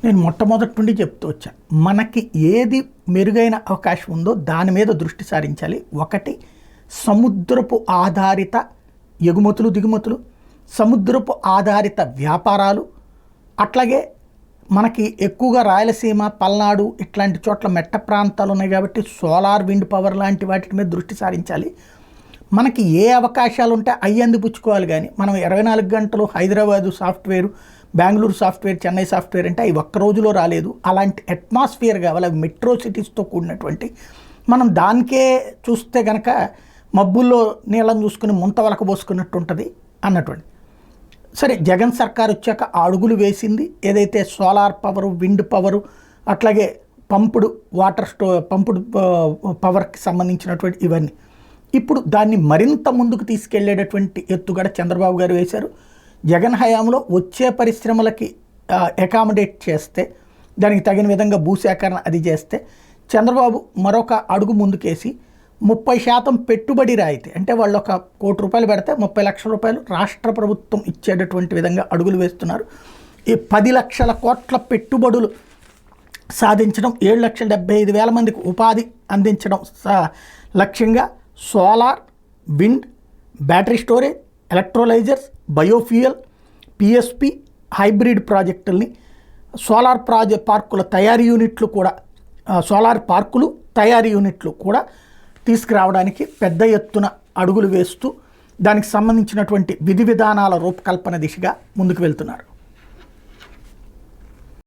నేను మొట్టమొదటి నుండి చెప్తూ వచ్చాను, మనకి ఏది మెరుగైన అవకాశం ఉందో దాని మీద దృష్టి సారించాలి. ఒకటి సముద్రపు ఆధారిత ఎగుమతులు దిగుమతులు, సముద్రపు ఆధారిత వ్యాపారాలు, అట్లాగే మనకి ఎక్కువగా రాయలసీమ పల్నాడు ఇట్లాంటి చోట్ల మెట్ట ప్రాంతాలు ఉన్నాయి కాబట్టి సోలార్ విండ్ పవర్ లాంటి వాటి మీద దృష్టి సారించాలి. మనకి ఏ అవకాశాలు ఉంటే అవి అందిపుచ్చుకోవాలి. కానీ మనం 24 గంటలు Hyderabad software, Bengaluru software, Chennai software అంటే అవి ఒక్క రోజులో రాలేదు. అలాంటి అట్మాస్ఫియర్ కావాలి, అవి మెట్రో సిటీస్తో కూడినటువంటి. మనం దానికే చూస్తే కనుక మబ్బుల్లో నీళ్ళని చూసుకుని ముంత వలకబోసుకున్నట్టు ఉంటుంది అన్నటువంటి. సరే, జగన్ సర్కార్ వచ్చాక అడుగులు వేసింది. ఏదైతే సోలార్ పవరు, విండ్ పవరు, అట్లాగే పంపుడు పవర్కి సంబంధించినటువంటి ఇవన్నీ ఇప్పుడు దాన్ని మరింత ముందుకు తీసుకెళ్లేటటువంటి ఎత్తుగడ చంద్రబాబు గారు వేశారు. జగన్ హయాంలో వచ్చే పరిశ్రమలకి అకామిడేట్ చేస్తే, దానికి తగిన విధంగా భూసేకరణ అది చేస్తే, చంద్రబాబు మరొక అడుగు ముందుకేసి 30% పెట్టుబడి రాయితీ, అంటే వాళ్ళు ఒక ₹1 కోటి పెడితే 30 లక్షల రూపాయలు రాష్ట్ర ప్రభుత్వం ఇచ్చేటటువంటి విధంగా అడుగులు వేస్తున్నారు. ఈ 10 లక్షల కోట్ల పెట్టుబడులు సాధించడం, 7,75,000 మందికి ఉపాధి అందించడం లక్ష్యంగా solar, wind, battery storage, electrolysers, biofuel, PSP, hybrid ప్రాజెక్టుల్ని, సోలార్ పార్కుల తయారీ యూనిట్లు కూడా, సోలార్ పార్కులు తయారీ యూనిట్లు కూడా తీసుకురావడానికి పెద్ద ఎత్తున అడుగులు వేస్తూ దానికి సంబంధించినటువంటి విధి విధానాల రూపకల్పన దిశగా ముందుకు వెళ్తున్నారు.